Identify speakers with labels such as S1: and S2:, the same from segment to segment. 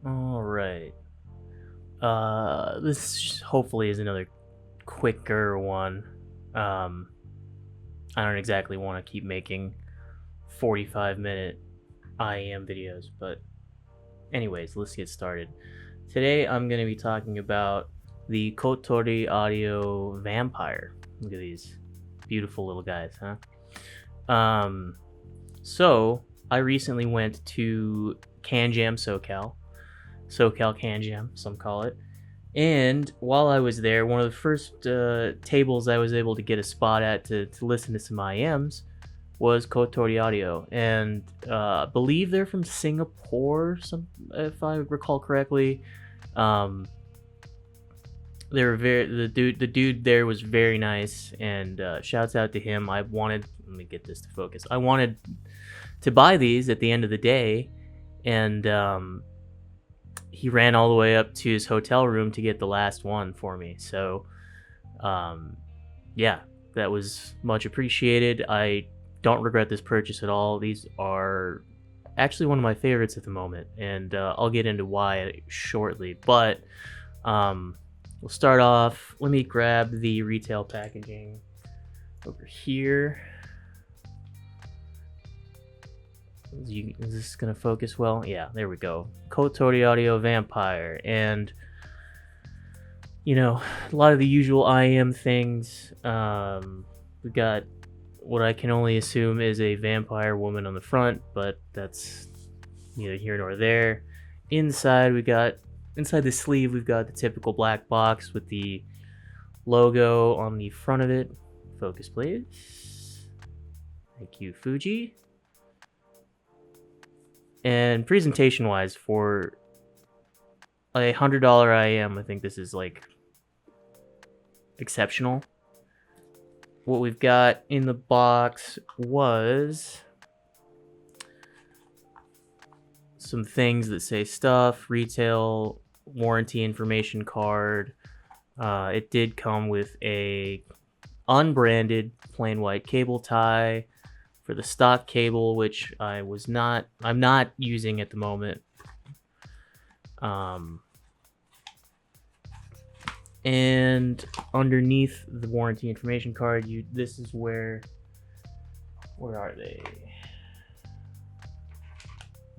S1: All right. This hopefully is another quicker one. Um, I don't exactly want to keep making 45-minute IEM videos, but anyways, let's get started. Today I'm going to be talking about the Kotori Audio Vampire. Look at these beautiful little guys, huh? So I recently went to Can Jam SoCal Can Jam, some call it. And while I was there, one of the first tables I was able to get a spot at to listen to some IMs was Kotori Audio, and I believe they're from Singapore, if I recall correctly. Um, they were the dude there was very nice, and shouts out to him. Let me get this to focus. I wanted to buy these at the end of the day, and he ran all the way up to his hotel room to get the last one for me. So, yeah, that was much appreciated. I don't regret this purchase at all. These are actually one of my favorites at the moment, and I'll get into why shortly. But we'll start off. Let me grab the retail packaging over here. Is this gonna focus well? Yeah, there we go. Kotori Audio Vampire, and a lot of the usual IM things. We got what I can only assume is a vampire woman on the front, but that's neither here nor there. Inside the sleeve, we've got the typical black box with the logo on the front of it. Focus, please. Thank you, Fuji. And presentation wise, for a $100 IM, I think this is like exceptional. What we've got in the box was some things that say stuff, retail, warranty information card. It did come with a unbranded plain white cable tie for the stock cable, which I'm not using at the moment. And underneath the warranty information card, this is where are they?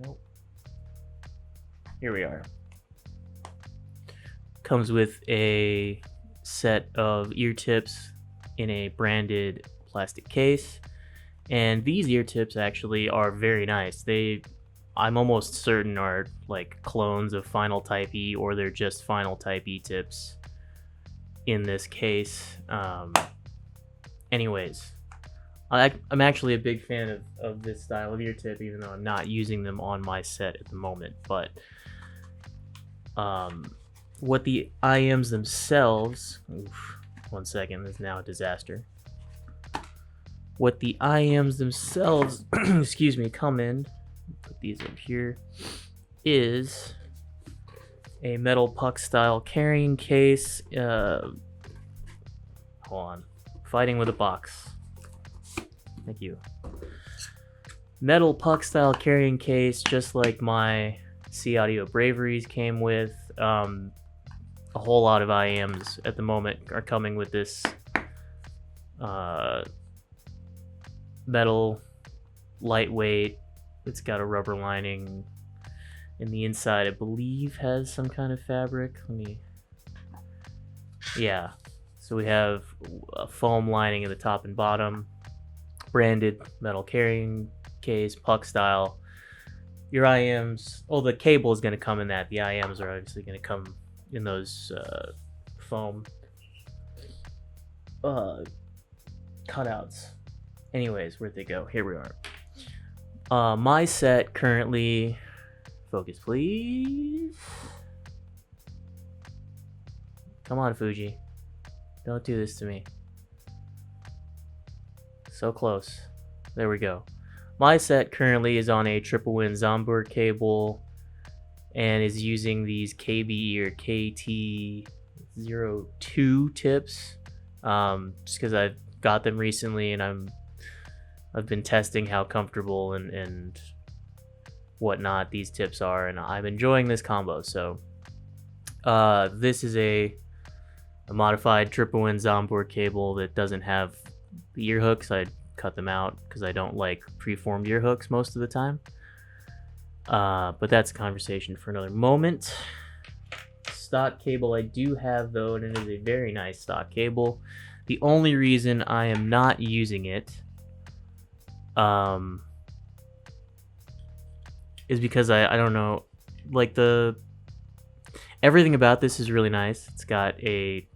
S1: Nope. Here we are. Comes with a set of ear tips in a branded plastic case. And these ear tips actually are very nice. I'm almost certain are like clones of Final Type E, or they're just Final Type E tips in this case. Anyways, I'm actually a big fan of this style of ear tip, even though I'm not using them on my set at the moment. But what the IMs themselves, one second, this is now a disaster. What the IMs themselves, excuse me, come in, put these up here, is a metal puck style carrying case. Hold on, fighting with a box. Thank you. Metal puck style carrying case, just like my C Audio Braveries came with. A whole lot of IMs at the moment are coming with this metal, lightweight. It's got a rubber lining, and the inside, I believe, has some kind of fabric. Yeah. So we have a foam lining at the top and bottom, branded metal carrying case, puck style. Your IMs, the cable is going to come in that. The IMs are obviously going to come in those foam cutouts. Anyways, where'd they go? Here we are. My set currently, focus please. Come on, Fuji. Don't do this to me. So close. There we go. My set currently is on a triple win Zomburg cable and is using these KB or KT02 tips. Just because I've got them recently and I've been testing how comfortable and whatnot these tips are, and I'm enjoying this combo. So this is a modified triple N onboard cable that doesn't have the ear hooks. I cut them out because I don't like preformed ear hooks most of the time. But that's a conversation for another moment. Stock cable I do have though, and it is a very nice stock cable. The only reason I am not using it is because I don't know, like everything about this is really nice. It's got a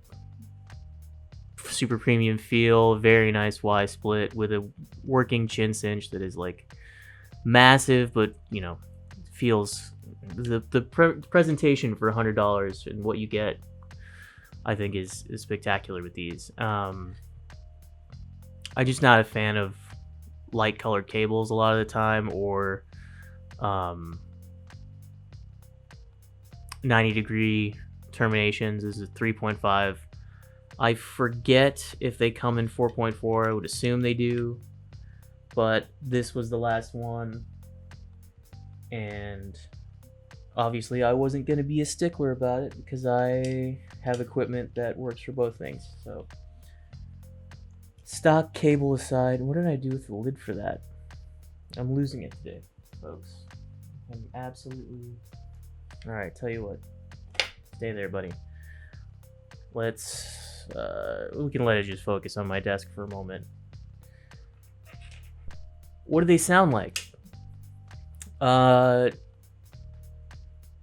S1: super premium feel, very nice Y split with a working chin cinch that is like massive, but you know, feels the presentation for $100 and what you get, I think is spectacular with these. I'm just not a fan of light colored cables a lot of the time, or 90-degree terminations. This is 3.5. I forget if they come in 4.4. I would assume they do, but this was the last one, and obviously I wasn't going to be a stickler about it because I have equipment that works for both things. So stock cable aside, what did I do with the lid for that? I'm losing it today, folks. I'm absolutely... Alright, tell you what. Stay there, buddy. Let's... we can let it just focus on my desk for a moment. What do they sound like?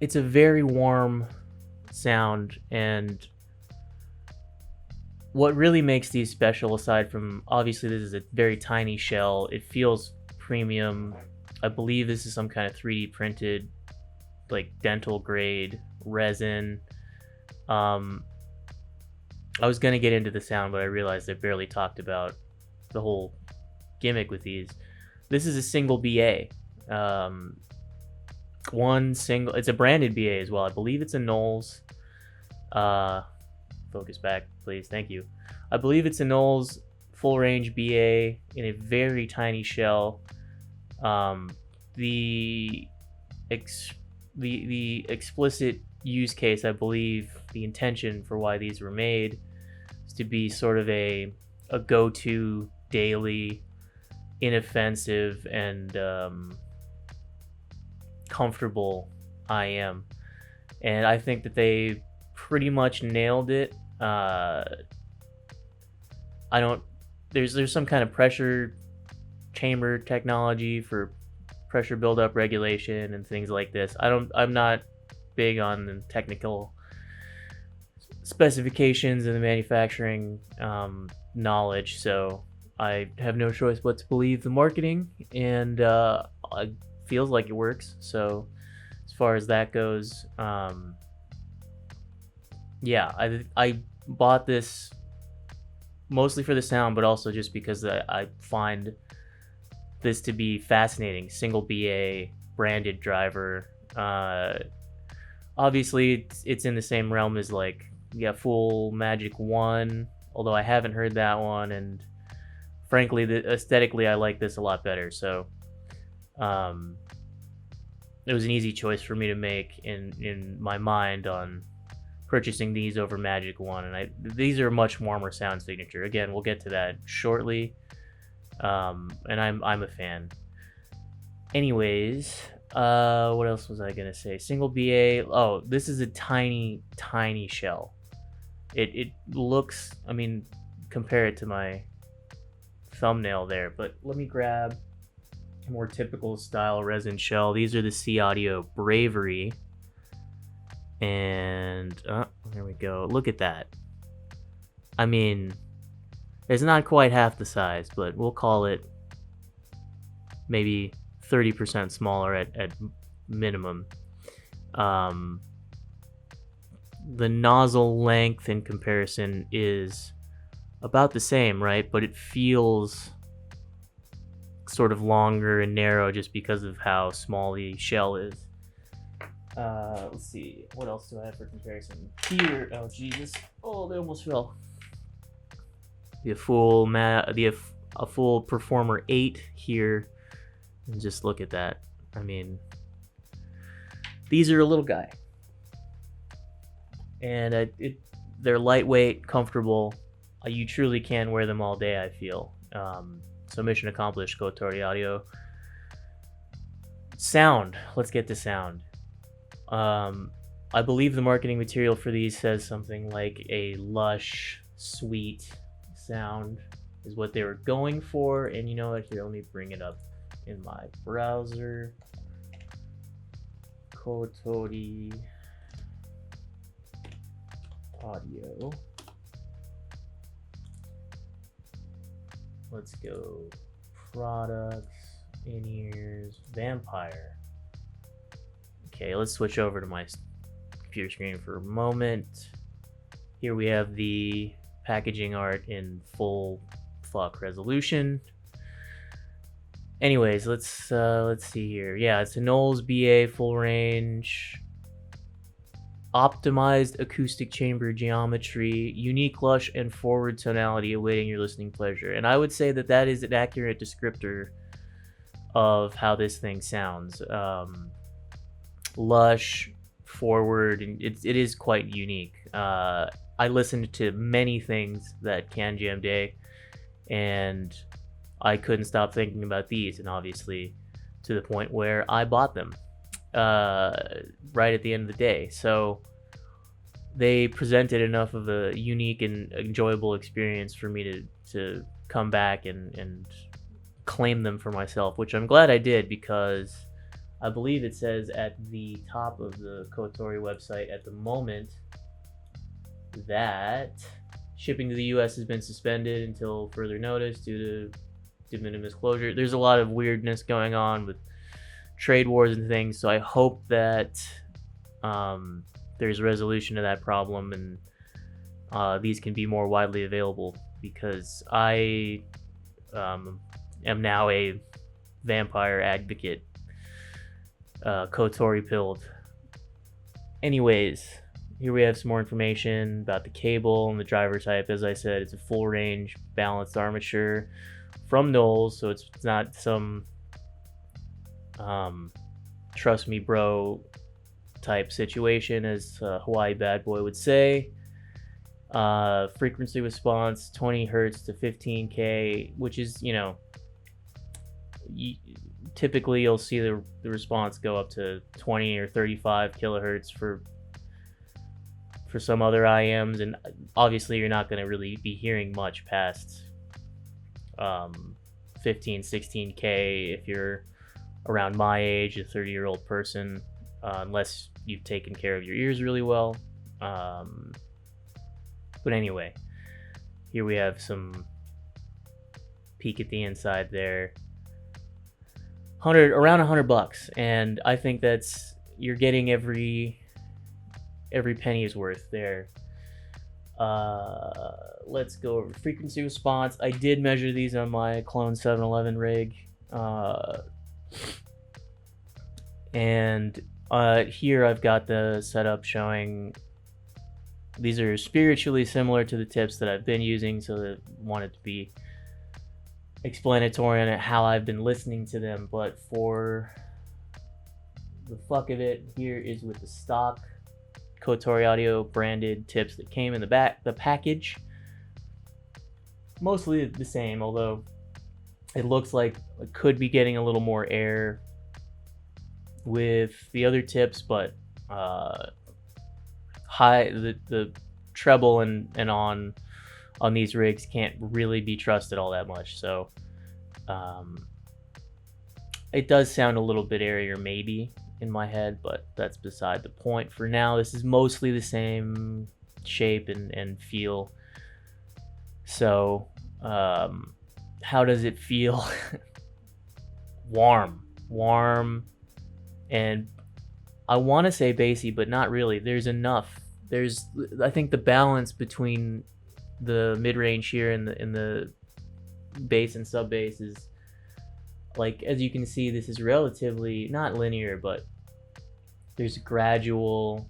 S1: It's a very warm sound, and what really makes these special, aside from obviously this is a very tiny shell, it feels premium. I believe this is some kind of 3D printed, like dental grade resin. I was gonna get into the sound, but I realized I barely talked about the whole gimmick with these. This is a single BA. It's a branded BA as well. I believe it's a Knowles. Focus back, please. Thank you. I believe it's a Knowles full range BA in a very tiny shell. The explicit use case, I believe, the intention for why these were made is to be sort of a go-to daily, inoffensive, and comfortable IEM. And I think that they pretty much nailed it. There's some kind of pressure chamber technology for pressure buildup regulation and things like this. I'm not big on the technical specifications and the manufacturing knowledge, so I have no choice but to believe the marketing, and it feels like it works. So as far as that goes, yeah, I bought this mostly for the sound, but also just because I find this to be fascinating. Single BA branded driver. Obviously it's in the same realm as like full Magic 1, although I haven't heard that one, and frankly aesthetically I like this a lot better. So it was an easy choice for me to make in my mind on purchasing these over Magic 1, and these are a much warmer sound signature. Again, we'll get to that shortly. And I'm a fan. Anyways, what else was I gonna say? Single BA. Oh, this is a tiny shell. It looks, I mean, compare it to my thumbnail there, but let me grab a more typical style resin shell. These are the C Audio Bravery, and there we go. Look at that. I mean, it's not quite half the size, but we'll call it maybe 30% smaller at minimum. The nozzle length in comparison is about the same, right? But it feels sort of longer and narrow just because of how small the shell is. Let's see, what else do I have for comparison here? Oh Jesus! Oh, they almost fell. A full Performer 8 here, and just look at that. I mean, These are a little guy, and they're lightweight, comfortable. You truly can wear them all day, I feel. So mission accomplished, Kotori Audio. Sound. Let's get to sound. I believe the marketing material for these says something like a lush, sweet sound is what they were going for. And you know what? Here, let me bring it up in my browser. Kotori Audio. Let's go. Products, in-ears, Vampire. Okay, let's switch over to my computer screen for a moment. Here we have the packaging art in full fuck resolution. Anyways, let's see here. Yeah, it's a Knowles BA full range, optimized acoustic chamber geometry, unique lush and forward tonality awaiting your listening pleasure. And I would say that that is an accurate descriptor of how this thing sounds. Lush, forward, and it is quite unique. I listened to many things that Can Jam Day, and I couldn't stop thinking about these, and obviously to the point where I bought them right at the end of the day. So they presented enough of a unique and enjoyable experience for me to come back and claim them for myself, which I'm glad I did, because I believe it says at the top of the Kotori website at the moment that shipping to the US has been suspended until further notice due to de minimis closure. There's a lot of weirdness going on with trade wars and things, so I hope that there's a resolution to that problem and these can be more widely available, because I am now a Vampire advocate. Kotori pilled. Anyways, here we have some more information about the cable and the driver type. As I said, it's a full range balanced armature from Knowles, so it's not some trust me bro type situation, as Hawaii Bad Boy would say. Frequency response 20 hertz to 15k, which is, you know, typically you'll see the response go up to 20 or 35 kilohertz for some other IEMs, and obviously you're not going to really be hearing much past 15, 16k if you're around my age, a 30-year-old person, unless you've taken care of your ears really well. But anyway, here we have some peek at the inside there. Around $100, and I think that's, you're getting every penny's worth there. Let's go over frequency response. I did measure these on my clone 711 rig, and here I've got the setup showing these are spiritually similar to the tips that I've been using, so that I want it to be explanatory on how I've been listening to them. But for the fuck of it, here is with the stock Kotori Audio branded tips that came in the package. Mostly the same, although it looks like it could be getting a little more air with the other tips, but the treble and on these rigs can't really be trusted all that much, so it does sound a little bit airier maybe in my head, but that's beside the point. For now, this is mostly the same shape and feel. So how does it feel? warm, and I want to say bassy, but not really. There's enough. I think the balance between the mid-range here and the bass and sub-bass is, like, as you can see, this is relatively not linear, but there's a gradual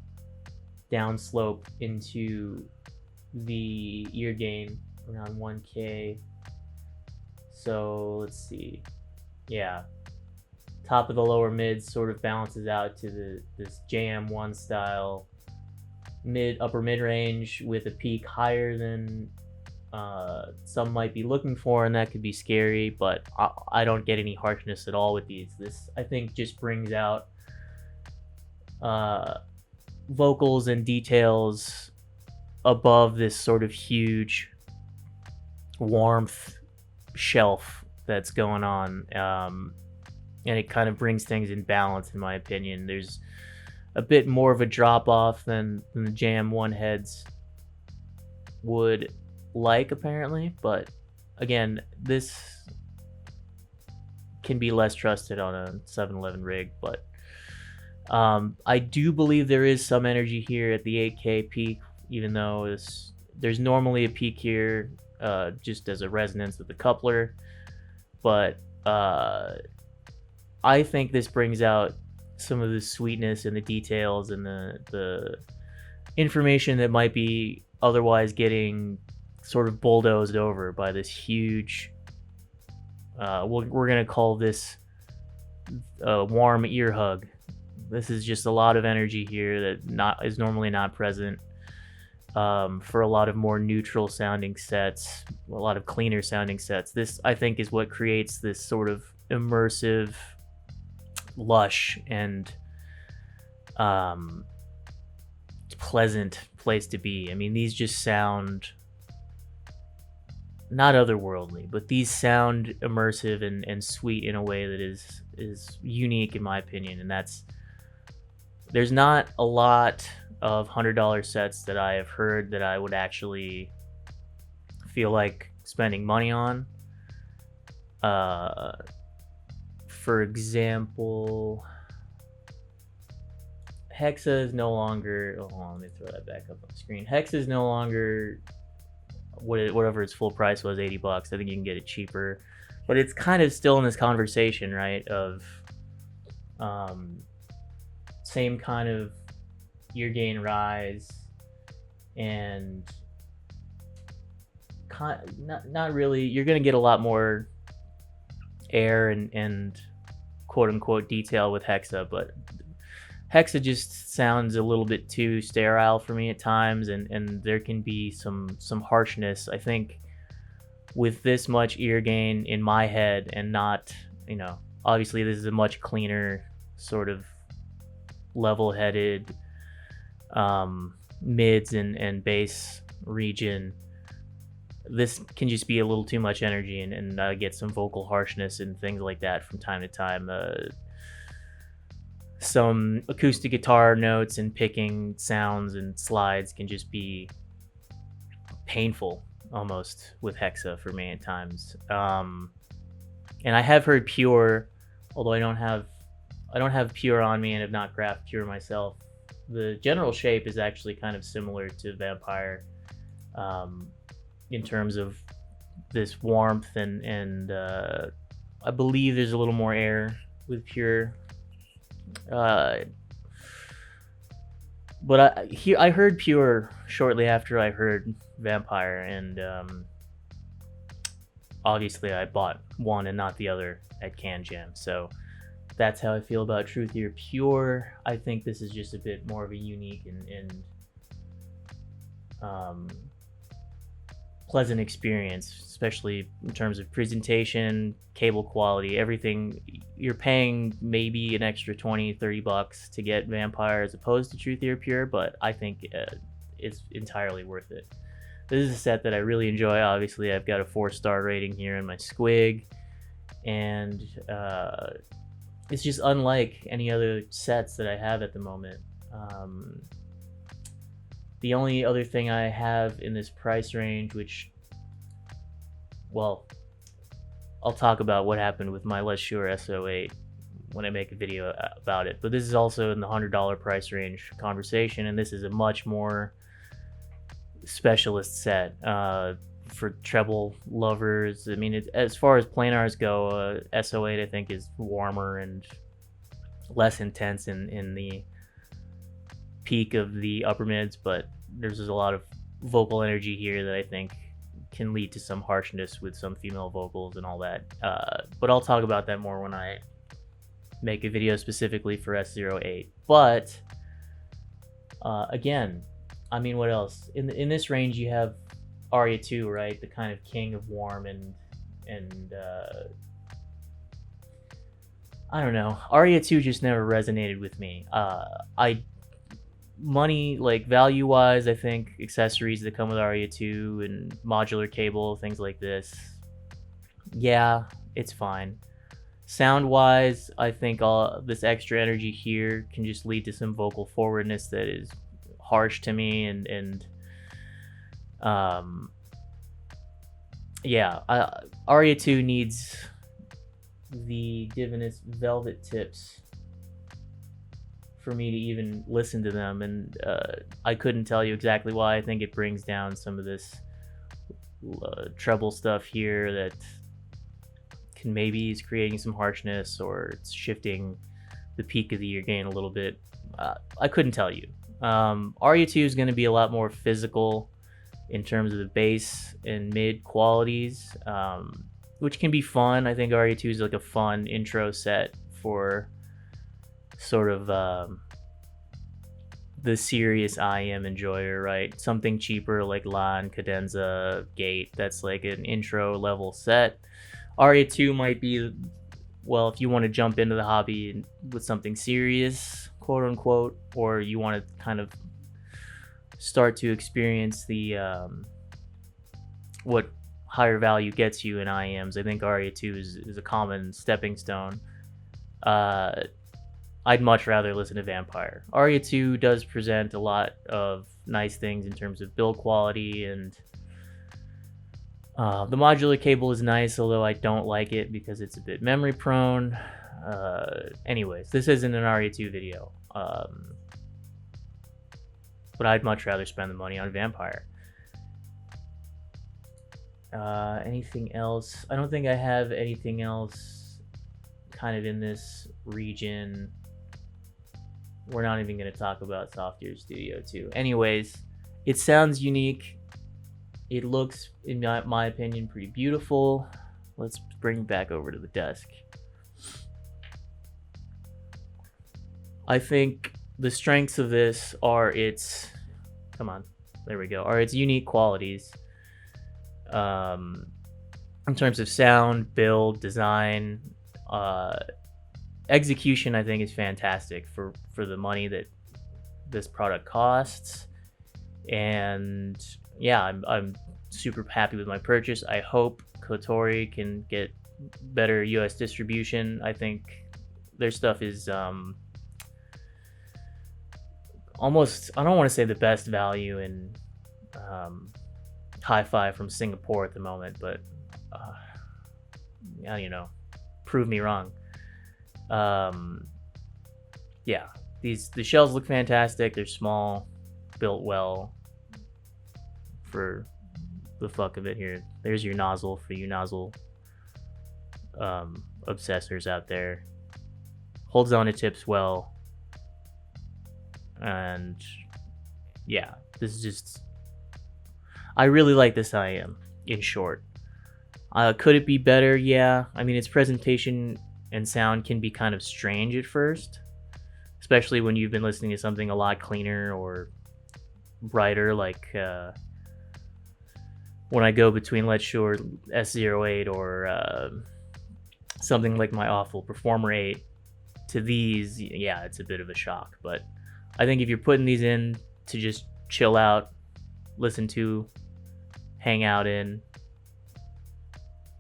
S1: downslope into the ear gain around 1k. So let's see, yeah, top of the lower mids sort of balances out to this JM1 style upper mid range with a peak higher than some might be looking for, and that could be scary, but I don't get any harshness at all with these. This, I think, just brings out vocals and details above this sort of huge warmth shelf that's going on, and it kind of brings things in balance, in my opinion. There's a bit more of a drop off than the JM1 heads would like, apparently, but again, this can be less trusted on a 711 rig. But I do believe there is some energy here at the 8K peak, even though there's normally a peak here just as a resonance with the coupler, but I think this brings out some of the sweetness and the details and the information that might be otherwise getting sort of bulldozed over by this huge we're gonna call this a warm ear hug. This is just a lot of energy here that is normally not present for a lot of more neutral sounding sets, a lot of cleaner sounding sets. This, I think, is what creates this sort of immersive, lush, and pleasant place to be. I mean, these just sound not otherworldly, but these sound immersive and sweet in a way that is unique, in my opinion. And there's not a lot of $100 sets that I have heard that I would actually feel like spending money on. For example, Hexa is no longer, hold on, let me throw that back up on the screen. Hexa is no longer whatever its full price was, $80. I think you can get it cheaper, but it's kind of still in this conversation, right, of same kind of ear gain rise, and not really. You're gonna get a lot more air and quote unquote detail with Hexa, but Hexa just sounds a little bit too sterile for me at times, and there can be some harshness, I think, with this much ear gain in my head, and not, obviously this is a much cleaner sort of level-headed mids and bass region. This can just be a little too much energy, and I get some vocal harshness and things like that from time to time. Some acoustic guitar notes and picking sounds and slides can just be painful almost with Hexa for me at times. And I have heard Pure, although I don't have Pure on me and have not graphed Pure myself. The general shape is actually kind of similar to Vampire in terms of this warmth, and I believe there's a little more air with Pure. But I heard Pure shortly after I heard Vampire, and obviously I bought one and not the other at Can Jam. So that's how I feel about Truth Ear Pure. I think this is just a bit more of a unique and pleasant experience, especially in terms of presentation, cable quality, everything. You're paying maybe an extra $20-$30 to get Vampire as opposed to Truth Ear Pure, but I think it's entirely worth it. This is a set that I really enjoy. Obviously, I've got a 4-star rating here in my squig, and it's just unlike any other sets that I have at the moment. The only other thing I have in this price range, which, well, I'll talk about what happened with my Les Shure SO8 when I make a video about it, but this is also in the $100 price range conversation, and this is a much more specialist set for treble lovers. I mean, as far as planars go, SO8 I think is warmer and less intense in the peak of the upper mids, but there's just a lot of vocal energy here that I think can lead to some harshness with some female vocals and all that. But I'll talk about that more when I make a video specifically for S08. But again, I mean, what else? In this range, you have Aria 2, right? The kind of king of warm and I don't know. Aria 2 just never resonated with me. Money, like value wise, I think accessories that come with Aria 2 and modular cable, things like this, yeah, it's fine. Sound wise, I think all this extra energy here can just lead to some vocal forwardness that is harsh to me, and yeah, Aria 2 needs the divinous velvet tips for me to even listen to them, and I couldn't tell you exactly why. I think it brings down some of this treble stuff here that can maybe is creating some harshness, or it's shifting the peak of the ear gain a little bit. I couldn't tell you. Aria 2 is going to be a lot more physical in terms of the bass and mid qualities, which can be fun. I think Aria 2 is like a fun intro set for sort of the serious IEM enjoyer, right? Something cheaper like Lan, Cadenza, Gate, that's like an intro level set. Aria 2 might be, well, if you want to jump into the hobby with something serious, quote unquote, or you want to kind of start to experience the what higher value gets you in IEMs. I think Aria 2 is a common stepping stone. I'd much rather listen to Vampire. Aria 2 does present a lot of nice things in terms of build quality, and the modular cable is nice, although I don't like it because it's a bit memory prone. Anyways, this isn't an Aria 2 video, but I'd much rather spend the money on Vampire. Anything else? I don't think I have anything else kind of in this region. We're not even going to talk about Soft Ear Studio 2. Anyways, it sounds unique. It looks, in my opinion, pretty beautiful. Let's bring it back over to the desk. I think the strengths of this are its, come on, there we go, are its unique qualities. In terms of sound, build, design, execution, I think is fantastic for the money that this product costs. And yeah, I'm super happy with my purchase. I hope Kotori can get better US distribution. I think their stuff is almost, I don't want to say the best value in hi-fi from Singapore at the moment, but you know, prove me wrong. Yeah, the shells look fantastic. They're small, built well for the fuck of it here. There's your nozzle for you nozzle obsessors out there. Holds on to tips well, and yeah, this is just, I really like this IEM, in short. Could it be better? Yeah. I mean, its presentation and sound can be kind of strange at first, especially when you've been listening to something a lot cleaner or brighter, like when I go between Let's Sure S08 or something like my awful Performer 8 to these. Yeah, it's a bit of a shock, but I think if you're putting these in to just chill out, listen to, hang out in,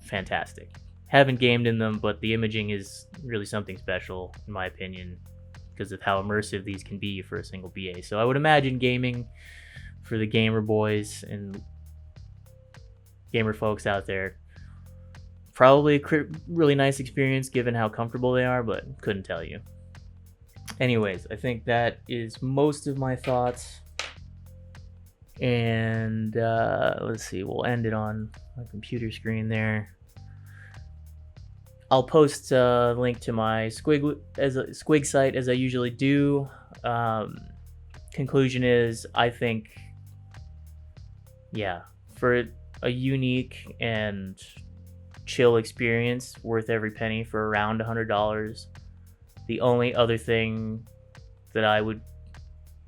S1: fantastic. Haven't gamed in them, but the imaging is really something special, in my opinion, because of how immersive these can be for a single BA. So I would imagine gaming for the gamer boys and gamer folks out there, probably a really nice experience given how comfortable they are, but couldn't tell you. Anyways, I think that is most of my thoughts. And let's see, we'll end it on my computer screen there. I'll post a link to my squig site as I usually do. Conclusion is, I think, yeah, for a unique and chill experience, worth every penny for around $100. The only other thing that I would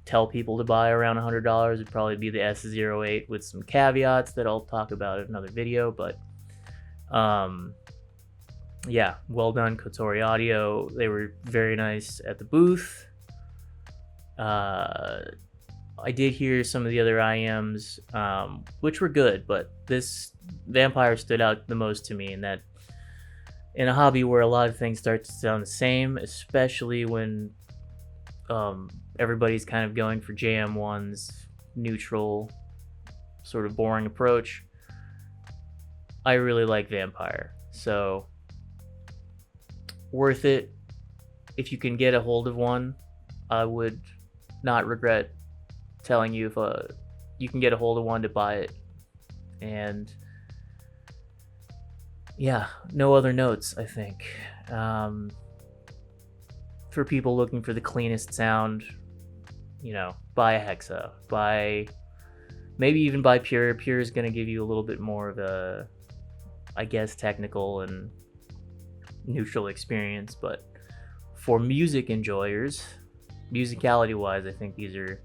S1: tell people to buy around $100 would probably be the S08 with some caveats that I'll talk about in another video. But yeah, well done, Kotori Audio. They were very nice at the booth. I did hear some of the other IEMs, which were good, but this Vampire stood out the most to me, in that in a hobby where a lot of things start to sound the same, especially when everybody's kind of going for JM1's neutral, sort of boring approach, I really like Vampire. So, worth it. If you can get a hold of one, I would not regret telling you if you can get a hold of one to buy it. And yeah, no other notes, I think. For people looking for the cleanest sound, you know, buy a Hexa. Maybe even buy Pure. Pure is going to give you a little bit more of a, I guess, technical and neutral experience. But for music enjoyers, musicality-wise, I think these are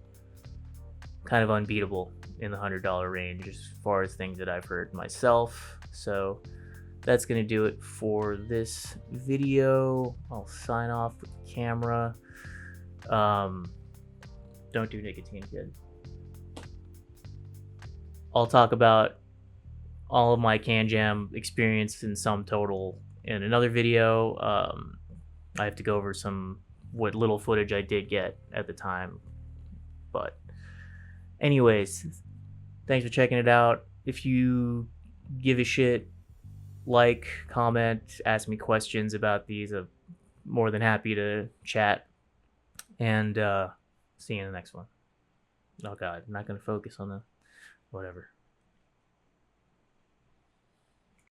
S1: kind of unbeatable in the $100 range as far as things that I've heard myself. So that's going to do it for this video. I'll sign off with the camera. Don't do nicotine, kid. I'll talk about all of my CanJam experience in sum total in another video. I have to go over what little footage I did get at the time. But anyways, thanks for checking it out. If you give a shit, like, comment, ask me questions about these. I'm more than happy to chat. And see you in the next one. Oh god, I'm not going to focus on the whatever.